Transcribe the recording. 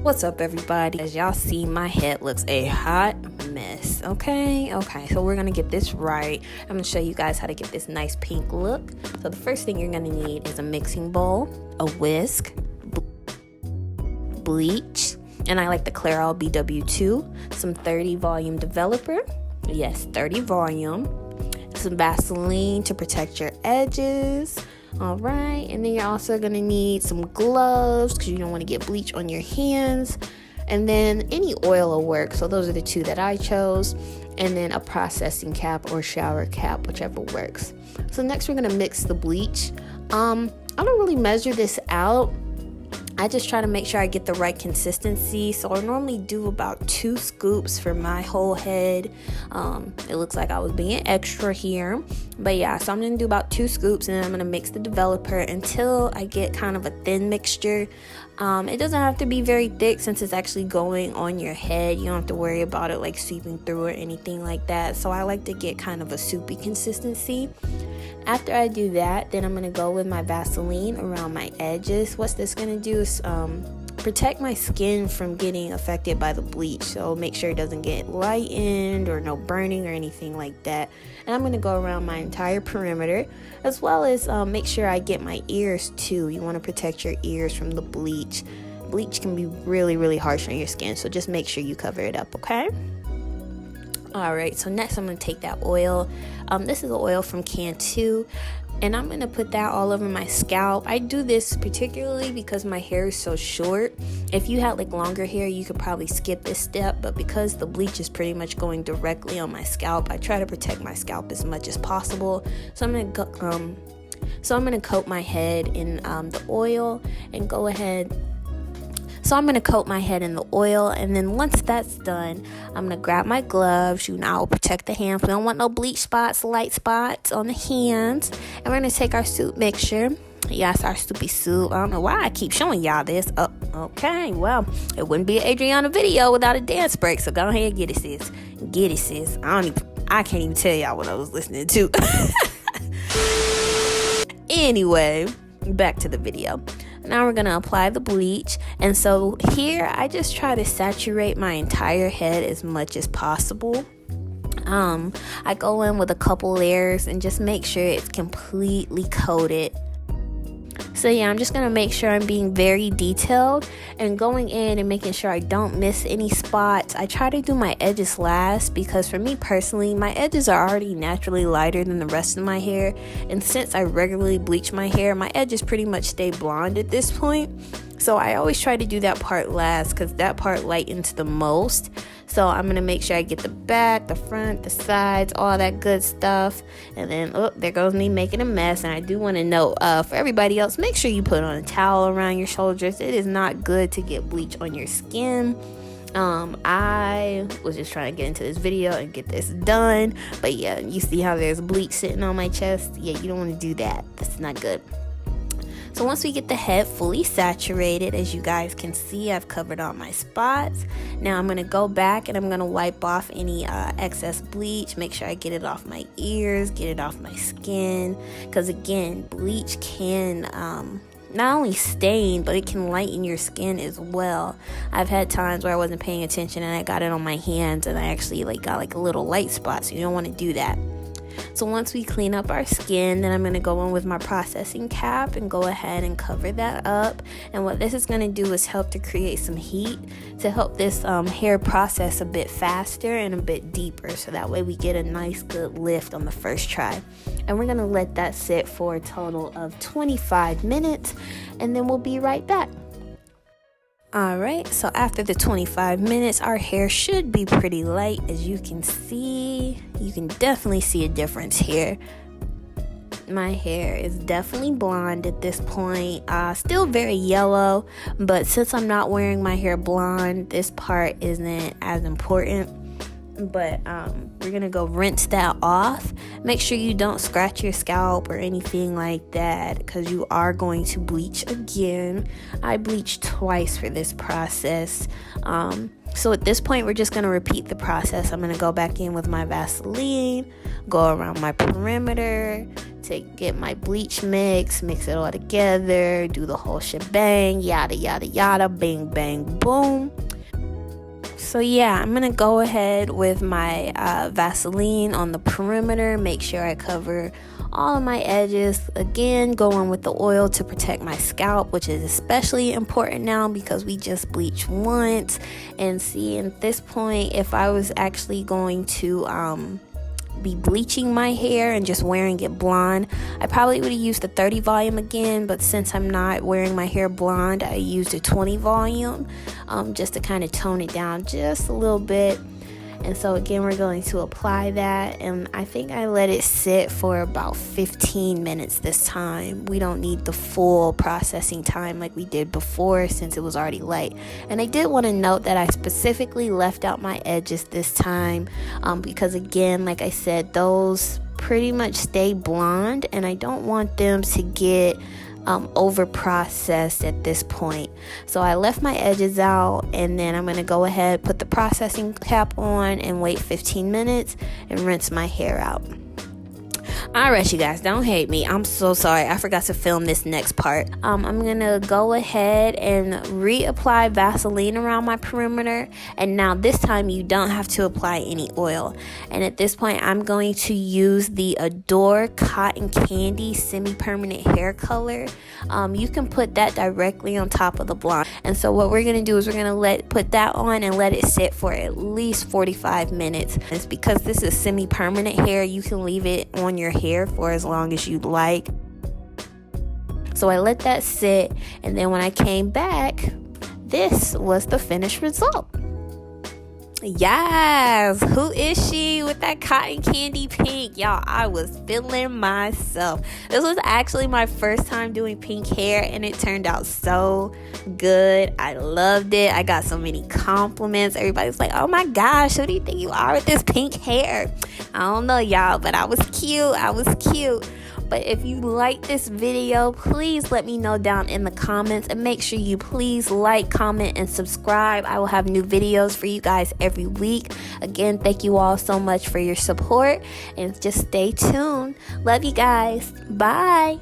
What's up, everybody? As y'all see, my head looks a hot mess. Okay, so we're gonna get this right. I'm gonna show you guys how to get this nice pink look. So the first thing you're gonna need is a mixing bowl, a whisk, bleach, and I like the Clairol BW2, some 30 volume developer, yes, 30 volume, some Vaseline to protect your edges. All right, and then you're also gonna need some gloves because you don't want to get bleach on your hands, and then any oil will work. So those are the two that I chose, and then a processing cap or shower cap, whichever works. So next we're gonna mix the bleach. I don't really measure this out. I just try to make sure I get the right consistency. So I normally do about 2 scoops for my whole head. It looks like I was being extra here. But yeah, so I'm going to do about 2 scoops, and then I'm going to mix the developer until I get kind of a thin mixture. It doesn't have to be very thick since it's actually going on your head. You don't have to worry about it like seeping through or anything like that. So I like to get kind of a soupy consistency. After I do that, then I'm going to go with my Vaseline around my edges. What this going to do is protect my skin from getting affected by the bleach. So make sure it doesn't get lightened or no burning or anything like that. And I'm going to go around my entire perimeter, as well as make sure I get my ears too. You want to protect your ears from the bleach. Bleach can be really, really harsh on your skin, so just make sure you cover it up, okay? Alright, so next I'm going to take that oil. This is the oil from can 2, and I'm going to put that all over my scalp. I do this particularly because my hair is so short. If you had like longer hair, you could probably skip this step, but because the bleach is pretty much going directly on my scalp, I try to protect my scalp as much as possible. So I'm going to coat my head in the oil and go ahead. So I'm going to coat my head in the oil, and then once that's done, I'm going to grab my gloves. I will protect the hands. We don't want no bleach spots, light spots on the hands. And we're going to take our soup mixture. Yes, our soupy soup. I don't know why I keep showing y'all this. Oh, okay, well, it wouldn't be an Adrianna video without a dance break, so go ahead and get it, sis. Get it, sis. I can't even tell y'all what I was listening to. Anyway, back to the video. Now we're going to apply the bleach, and so here I just try to saturate my entire head as much as possible. I go in with a couple layers and just make sure it's completely coated. So yeah, I'm just going to make sure I'm being very detailed and going in and making sure I don't miss any spots. I try to do my edges last because for me personally, my edges are already naturally lighter than the rest of my hair. And since I regularly bleach my hair, my edges pretty much stay blonde at this point. So I always try to do that part last because that part lightens the most. So I'm going to make sure I get the back, the front, the sides, all that good stuff. And then, oh, there goes me making a mess. And I do want to note, for everybody else, make sure you put on a towel around your shoulders. It is not good to get bleach on your skin. I was just trying to get into this video and get this done. But yeah, you see how there's bleach sitting on my chest? Yeah, you don't want to do that. That's not good. So once we get the head fully saturated, as you guys can see, I've covered all my spots. Now I'm going to go back and I'm going to wipe off any excess bleach. Make sure I get it off my ears, get it off my skin. Because again, bleach can not only stain, but it can lighten your skin as well. I've had times where I wasn't paying attention and I got it on my hands and I actually got a little light spot. So you don't want to do that. So once we clean up our skin, then I'm going to go in with my processing cap and go ahead and cover that up. And what this is going to do is help to create some heat to help this hair process a bit faster and a bit deeper. So that way we get a nice good lift on the first try. And we're going to let that sit for a total of 25 minutes and then we'll be right back. Alright, so after the 25 minutes, our hair should be pretty light. As you can see, you can definitely see a difference here. My hair is definitely blonde at this point, still very yellow, but since I'm not wearing my hair blonde, this part isn't as important. But we're gonna go rinse that off. Make sure you don't scratch your scalp or anything like that because you are going to bleach again. I bleached twice for this process. So at this point, we're just gonna repeat the process. I'm gonna go back in with my Vaseline, go around my perimeter, to get my bleach mix it all together, do the whole shebang, yada yada yada, bang bang boom. So yeah, I'm gonna go ahead with my Vaseline on the perimeter, make sure I cover all of my edges. Again, going with the oil to protect my scalp, which is especially important now because we just bleached once. And see, at this point, if I was actually going to be bleaching my hair and just wearing it blonde, I probably would have used the 30 volume again, but since I'm not wearing my hair blonde, I used a 20 volume just to kind of tone it down just a little bit. And so again, we're going to apply that, and I think I let it sit for about 15 minutes this time. We don't need the full processing time like we did before since it was already light. And I did want to note that I specifically left out my edges this time because again, like I said, those pretty much stay blonde and I don't want them to get over processed at this point. So I left my edges out, and then I'm going to go ahead, put the processing cap on and wait 15 minutes and rinse my hair out. Alright, you guys, don't hate me. I'm so sorry. I forgot to film this next part. I'm going to go ahead and reapply Vaseline around my perimeter. And now this time you don't have to apply any oil. And at this point, I'm going to use the Adore Cotton Candy Semi-Permanent Hair Color. You can put that directly on top of the blonde. And so what we're going to do is we're going to put that on and let it sit for at least 45 minutes. It's because this is semi-permanent hair. You can leave it on your hair for as long as you'd like. So I let that sit, and then when I came back, this was the finished result. Yes, who is she with that cotton candy pink? Y'all, I was feeling myself. This was actually my first time doing pink hair, and it turned out so good. I loved it. I got so many compliments. Everybody's like, oh my gosh, who do you think you are with this pink hair? I don't know, y'all, but I was cute. But if you like this video, please let me know down in the comments, and make sure you please like, comment, and subscribe. I will have new videos for you guys every week. Again, thank you all so much for your support, and just stay tuned. Love you guys. Bye.